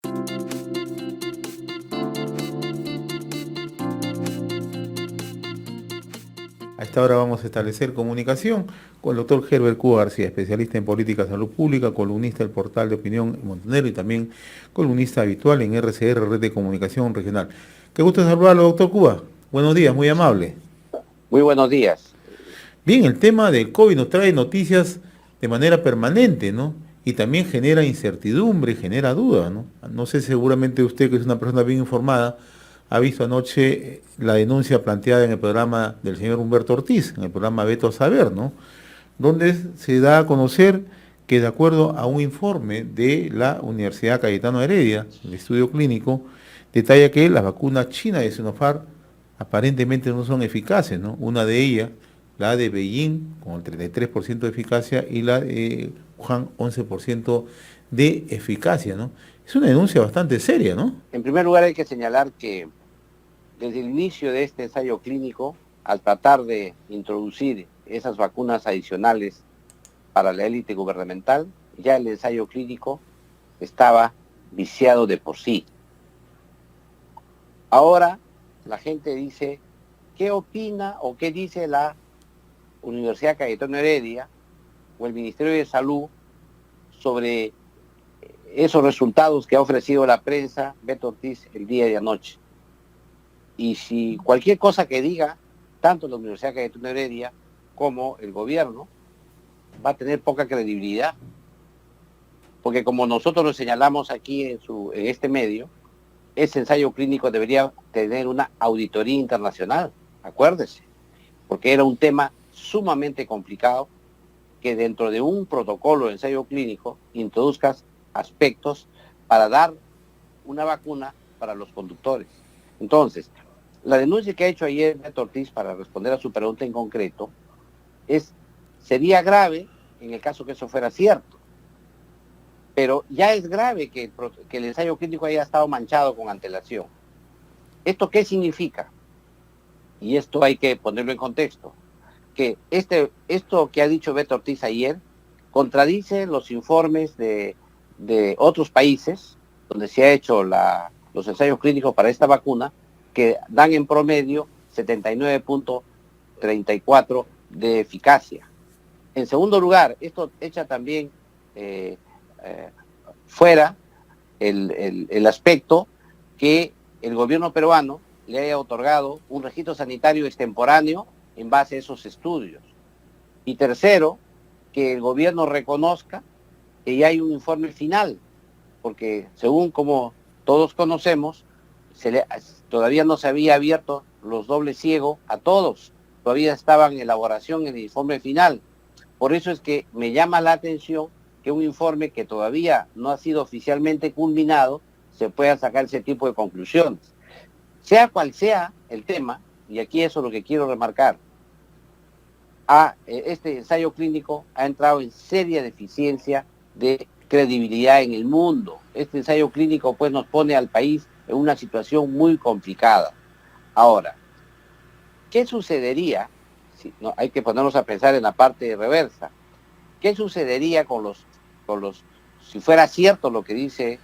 A esta hora vamos a establecer comunicación con el doctor Herbert Cuba García, especialista en política de salud pública, columnista del portal de opinión Montonero y también columnista habitual en RCR, Red de Comunicación Regional. Qué gusto saludarlo, doctor Cuba. Buenos días, muy amable. Muy buenos días. Bien, el tema del COVID nos trae noticias de manera permanente, ¿no? Y también genera incertidumbre, genera duda, ¿no? No sé, seguramente usted, que es una persona bien informada, ha visto anoche la denuncia planteada en el programa del señor Humberto Ortiz, en el programa Veto a Saber, ¿no? Donde se da a conocer que, de acuerdo a un informe de la Universidad Cayetano Heredia, el estudio clínico, detalla que las vacunas chinas de Sinopharm aparentemente no son eficaces, ¿no? Una de ellas, la de Beijing, con el 33% de eficacia, y la de Wuhan, 11% de eficacia, ¿no? Es una denuncia bastante seria, ¿no? En primer lugar, hay que señalar que desde el inicio de este ensayo clínico, al tratar de introducir esas vacunas adicionales para la élite gubernamental, ya el ensayo clínico estaba viciado de por sí. Ahora la gente dice, ¿qué opina o qué dice la Universidad Cayetano Heredia o el Ministerio de Salud sobre esos resultados que ha ofrecido la prensa Beto Ortiz el día de anoche? Y si cualquier cosa que diga, tanto la Universidad Cayetano Heredia como el gobierno, va a tener poca credibilidad. Porque como nosotros lo señalamos aquí en este medio, ese ensayo clínico debería tener una auditoría internacional, acuérdese, porque era un tema sumamente complicado que dentro de un protocolo de ensayo clínico introduzcas aspectos para dar una vacuna para los conductores. Entonces, la denuncia que ha hecho ayer Beto Ortiz, para responder a su pregunta en concreto, sería grave en el caso que eso fuera cierto. Pero ya es grave que el ensayo clínico haya estado manchado con antelación. ¿Esto qué significa? Y esto hay que ponerlo en contexto. Que esto que ha dicho Beto Ortiz ayer contradice los informes de otros países donde se ha hecho los ensayos clínicos para esta vacuna, que dan en promedio 79.34 de eficacia. En segundo lugar, esto echa también fuera el aspecto que el gobierno peruano le haya otorgado un registro sanitario extemporáneo en base a esos estudios. Y tercero, que el gobierno reconozca que ya hay un informe final, porque según como todos conocemos, todavía no se había abierto los dobles ciegos a todos, todavía estaban en elaboración en el informe final. Por eso es que me llama la atención que un informe que todavía no ha sido oficialmente culminado se pueda sacar ese tipo de conclusiones. Sea cual sea el tema, y aquí eso es lo que quiero remarcar, este ensayo clínico ha entrado en seria deficiencia de credibilidad en el mundo. Este ensayo clínico pues nos pone al país en una situación muy complicada. Ahora, ¿qué sucedería? Hay que ponernos a pensar en la parte reversa. ¿Qué sucedería si fuera cierto lo que dice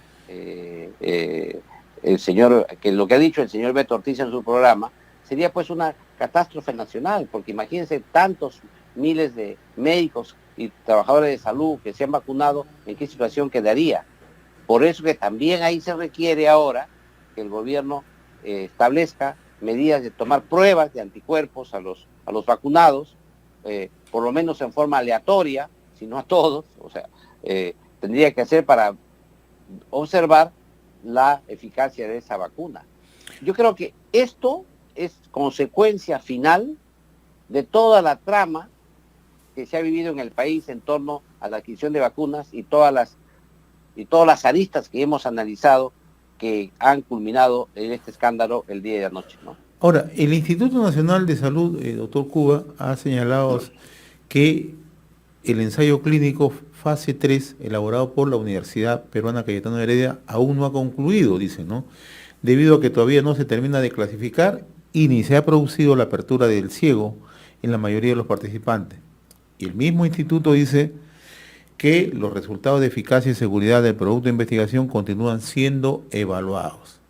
el señor, que lo que ha dicho el señor Beto Ortiz en su programa? Sería pues una catástrofe nacional, porque imagínense tantos miles de médicos y trabajadores de salud que se han vacunado, ¿en qué situación quedaría? Por eso que también ahí se requiere ahora que el gobierno establezca medidas de tomar pruebas de anticuerpos a los vacunados, por lo menos en forma aleatoria, si no a todos, o sea, tendría que hacer para observar la eficacia de esa vacuna. Yo creo que esto es consecuencia final de toda la trama que se ha vivido en el país en torno a la adquisición de vacunas y todas las aristas que hemos analizado que han culminado en este escándalo el día de anoche, ¿no? Ahora, el Instituto Nacional de Salud, doctor Cuba, ha señalado que el ensayo clínico fase 3, elaborado por la Universidad Peruana Cayetano Heredia, aún no ha concluido, dicen, ¿no? Debido a que todavía no se termina de clasificar y ni se ha producido la apertura del ciego en la mayoría de los participantes. Y el mismo instituto dice que los resultados de eficacia y seguridad del producto de investigación continúan siendo evaluados.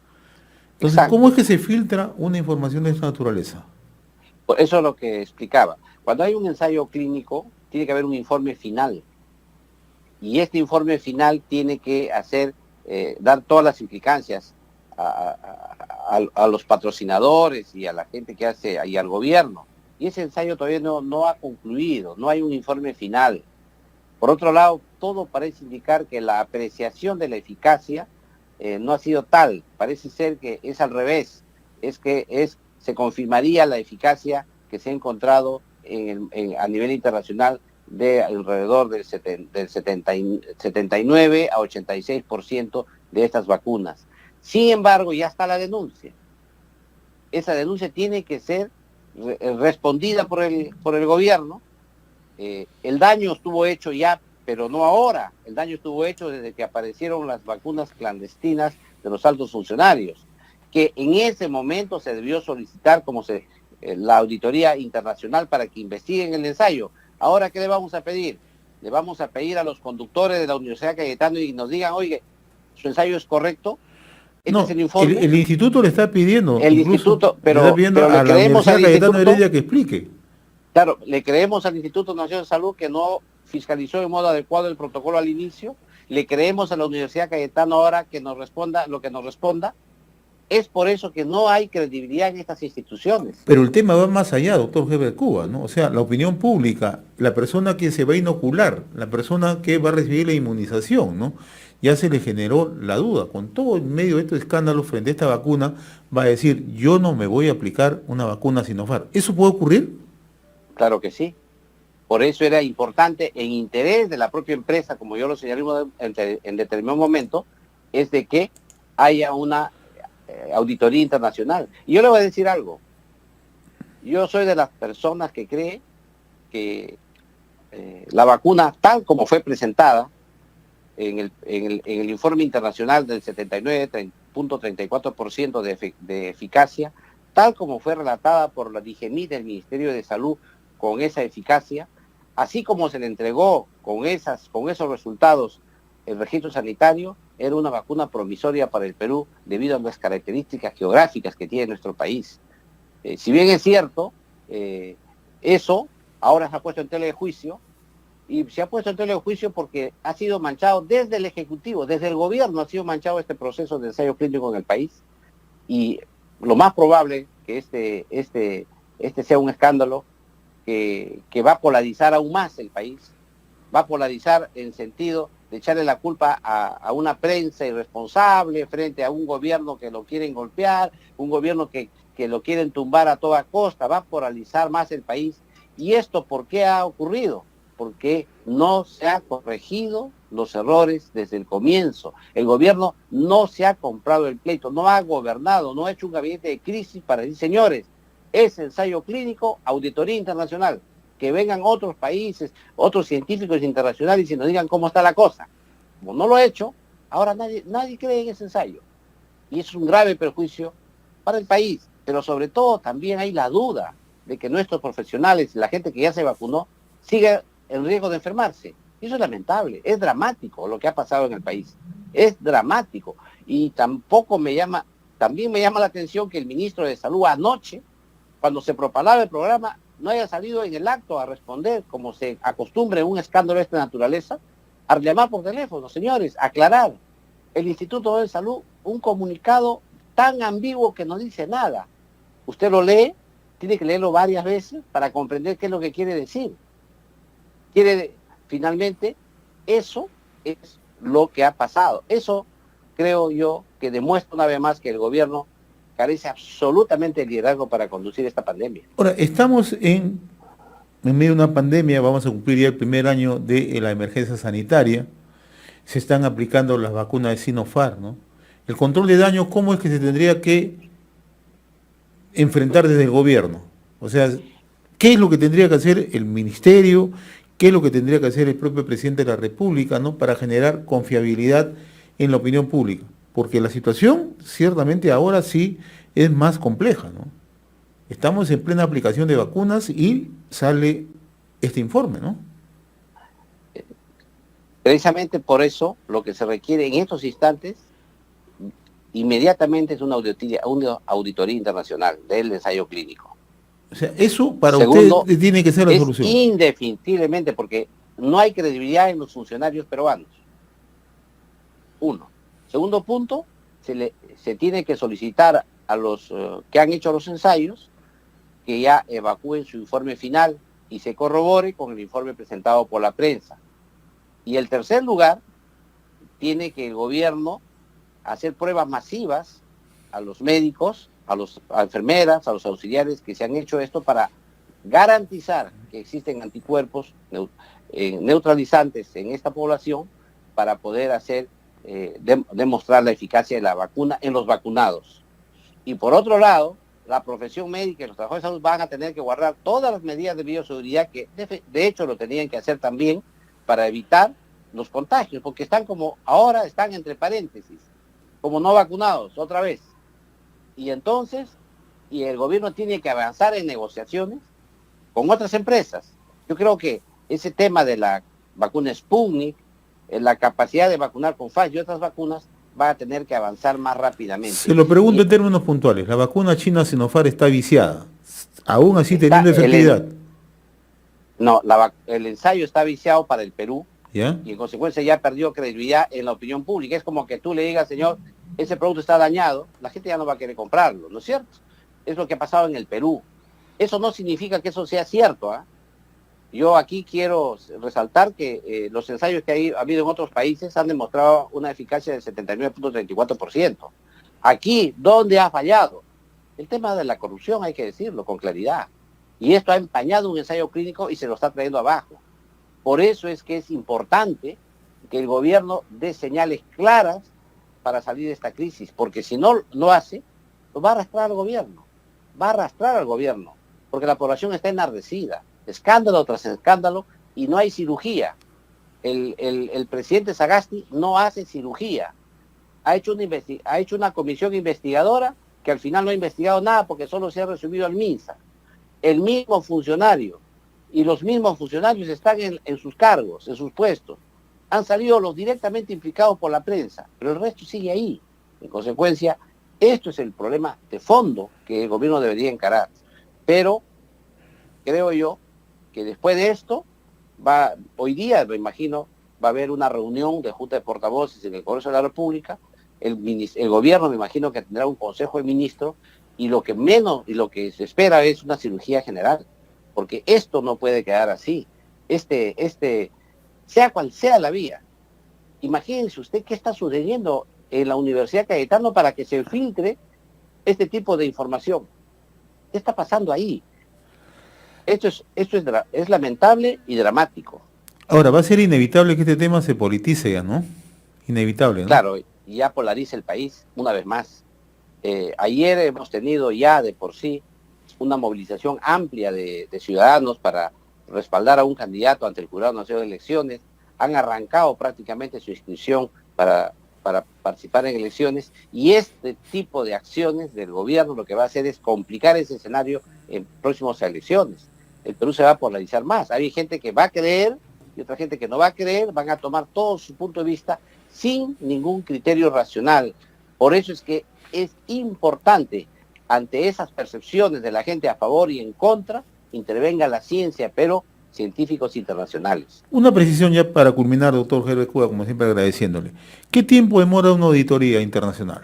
Entonces, ¿cómo Exacto. es que se filtra una información de esta naturaleza? Eso es lo que explicaba. Cuando hay un ensayo clínico, tiene que haber un informe final. Y este informe final tiene que dar todas las implicancias a los patrocinadores y a la gente que hace, y al gobierno. Y ese ensayo todavía no ha concluido, no hay un informe final. Por otro lado, todo parece indicar que la apreciación de la eficacia no ha sido tal. Parece ser que es al revés. Se confirmaría la eficacia que se ha encontrado a nivel internacional de alrededor del 79 a 86% de estas vacunas. Sin embargo, ya está la denuncia. Esa denuncia tiene que ser respondida por el gobierno. El daño estuvo hecho ya, pero no ahora. El daño estuvo hecho desde que aparecieron las vacunas clandestinas de los altos funcionarios, que en ese momento se debió solicitar la auditoría internacional para que investiguen el ensayo. Ahora, ¿qué le vamos a pedir? Le vamos a pedir a los conductores de la Universidad Cayetano y nos digan, oye, ¿su ensayo es correcto? ¿Este es No, el informe? el instituto le está pidiendo, El incluso instituto, le está pidiendo pero le a la creemos Universidad al Cayetano instituto. Heredia que explique. Claro, le creemos al Instituto Nacional de Salud que no fiscalizó de modo adecuado el protocolo al inicio. Le creemos a la Universidad Cayetano ahora que nos responda lo que nos responda. Es por eso que no hay credibilidad en estas instituciones. Pero el tema va más allá, doctor Heber Cuba, ¿no? O sea, la opinión pública, la persona que se va a inocular, la persona que va a recibir la inmunización, ¿no? Ya se le generó la duda. Con todo en medio de estos escándalos frente a esta vacuna, va a decir, yo no me voy a aplicar una vacuna Sinopharm. ¿Eso puede ocurrir? Claro que sí. Por eso era importante, en interés de la propia empresa, como yo lo señalé en determinado momento, es de que haya una auditoría internacional. Y yo le voy a decir algo. Yo soy de las personas que cree que la vacuna, tal como fue presentada en el informe internacional del 79.34% de eficacia, tal como fue relatada por la DIGEMI del Ministerio de Salud con esa eficacia, así como se le entregó con esos resultados el registro sanitario, era una vacuna promisoria para el Perú debido a las características geográficas que tiene nuestro país. Si bien es cierto, eso ahora se ha puesto en tela de juicio, y se ha puesto en tela de juicio porque ha sido manchado desde el Ejecutivo, desde el gobierno ha sido manchado este proceso de ensayo clínico en el país, y lo más probable que este sea un escándalo que va a polarizar aún más el país, va a polarizar en sentido de echarle la culpa a una prensa irresponsable frente a un gobierno que lo quieren golpear, un gobierno que lo quieren tumbar a toda costa, va a polarizar más el país. ¿Y esto por qué ha ocurrido? Porque no se ha corregido los errores desde el comienzo. El gobierno no se ha comprado el pleito, no ha gobernado, no ha hecho un gabinete de crisis para decir, señores, es ensayo clínico, auditoría internacional, que vengan otros países, otros científicos internacionales y nos digan cómo está la cosa. Como no lo ha hecho, ahora nadie cree en ese ensayo. Y es un grave perjuicio para el país. Pero sobre todo también hay la duda de que nuestros profesionales, la gente que ya se vacunó, siga en riesgo de enfermarse. Y eso es lamentable, es dramático lo que ha pasado en el país. Es dramático. Y también me llama la atención que el ministro de Salud anoche, cuando se propalaba el programa, no haya salido en el acto a responder, como se acostumbra en un escándalo de esta naturaleza, a llamar por teléfono, señores, aclarar. El Instituto de Salud, un comunicado tan ambiguo que no dice nada. Usted lo lee, tiene que leerlo varias veces para comprender qué es lo que quiere decir. Finalmente, eso es lo que ha pasado. Eso creo yo que demuestra una vez más que el gobierno carece absolutamente de liderazgo para conducir esta pandemia. Ahora, estamos en medio de una pandemia, vamos a cumplir ya el primer año de la emergencia sanitaria, se están aplicando las vacunas de Sinopharm, ¿no? El control de daño, ¿cómo es que se tendría que enfrentar desde el gobierno? O sea, ¿qué es lo que tendría que hacer el ministerio? ¿Qué es lo que tendría que hacer el propio presidente de la República, ¿no? Para generar confiabilidad en la opinión pública? Porque la situación ciertamente ahora sí es más compleja, ¿no? Estamos en plena aplicación de vacunas y sale este informe, ¿no? Precisamente por eso lo que se requiere en estos instantes inmediatamente es una auditoría internacional del ensayo clínico. O sea, eso para usted Segundo, tiene que ser la es solución. indefectiblemente porque no hay credibilidad en los funcionarios peruanos. Uno. Segundo punto, se tiene que solicitar a los que han hecho los ensayos que ya evacúen su informe final y se corrobore con el informe presentado por la prensa. Y el tercer lugar, tiene que el gobierno hacer pruebas masivas a los médicos, a enfermeras, a los auxiliares que se han hecho esto para garantizar que existen anticuerpos neutralizantes en esta población para poder hacer demostrar la eficacia de la vacuna en los vacunados. Y por otro lado, la profesión médica y los trabajadores de salud van a tener que guardar todas las medidas de bioseguridad que de hecho lo tenían que hacer también para evitar los contagios, porque ahora están entre paréntesis, como no vacunados, otra vez. Y entonces, el gobierno tiene que avanzar en negociaciones con otras empresas. Yo creo que ese tema de la vacuna Sputnik, la capacidad de vacunar con Pfizer y otras vacunas, va a tener que avanzar más rápidamente. Se lo pregunto en términos puntuales. La vacuna china Sinopharm está viciada, aún así teniendo efectividad. No, el ensayo está viciado para el Perú. ¿Ya? Y en consecuencia ya perdió credibilidad en la opinión pública. Es como que tú le digas, señor, ese producto está dañado, la gente ya no va a querer comprarlo, ¿no es cierto? Es lo que ha pasado en el Perú. Eso no significa que eso sea cierto, ¿eh? Yo aquí quiero resaltar que los ensayos que ha habido en otros países han demostrado una eficacia del 79.34%. Aquí, ¿dónde ha fallado? El tema de la corrupción, hay que decirlo con claridad. Y esto ha empañado un ensayo clínico y se lo está trayendo abajo. Por eso es que es importante que el gobierno dé señales claras para salir de esta crisis, porque si no lo hace, lo va a arrastrar al gobierno, porque la población está enardecida, escándalo tras escándalo, y no hay cirugía. El presidente Sagasti no hace cirugía, ha hecho una comisión investigadora que al final no ha investigado nada porque solo se ha resumido al MINSA. El mismo funcionario y los mismos funcionarios están en sus cargos, en sus puestos. Han salido los directamente implicados por la prensa, pero el resto sigue ahí. En consecuencia, esto es el problema de fondo que el gobierno debería encarar. Pero creo yo que después de esto, hoy día, me imagino, va a haber una reunión de Junta de Portavoces en el Congreso de la República. El gobierno, me imagino, que tendrá un consejo de ministros, y lo que se espera es una cirugía general, porque esto no puede quedar así. Sea cual sea la vía. Imagínense usted qué está sucediendo en la Universidad Cayetano para que se filtre este tipo de información. ¿Qué está pasando ahí? Esto es lamentable y dramático. Ahora, va a ser inevitable que este tema se politice ya, ¿no? Inevitable, ¿no? Claro, y ya polariza el país una vez más. Ayer hemos tenido ya de por sí una movilización amplia de ciudadanos para respaldar a un candidato ante el Jurado Nacional de Elecciones. Han arrancado prácticamente su inscripción para participar en elecciones, y este tipo de acciones del gobierno lo que va a hacer es complicar ese escenario en próximas elecciones. El Perú se va a polarizar más. Hay gente que va a creer y otra gente que no va a creer, van a tomar todo su punto de vista sin ningún criterio racional. Por eso es que es importante, ante esas percepciones de la gente a favor y en contra, intervenga la ciencia, pero científicos internacionales. Una precisión ya para culminar, doctor Gerber Cuba, como siempre agradeciéndole. ¿Qué tiempo demora una auditoría internacional?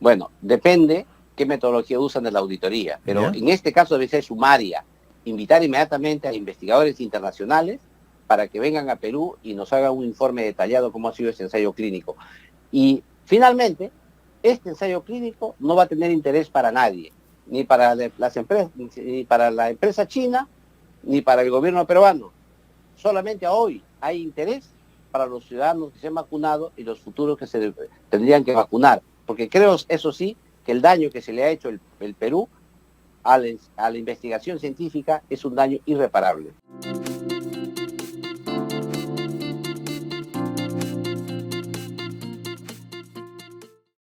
Bueno, depende qué metodología usan de la auditoría, pero en este caso debe ser sumaria, invitar inmediatamente a investigadores internacionales para que vengan a Perú y nos hagan un informe detallado cómo ha sido ese ensayo clínico. Y finalmente, este ensayo clínico no va a tener interés para nadie, ni para las empresas, ni para la empresa china, ni para el gobierno peruano. Solamente hoy hay interés para los ciudadanos que se han vacunado y los futuros que se tendrían que vacunar. Porque creo, eso sí, que el daño que se le ha hecho el Perú a la investigación científica es un daño irreparable.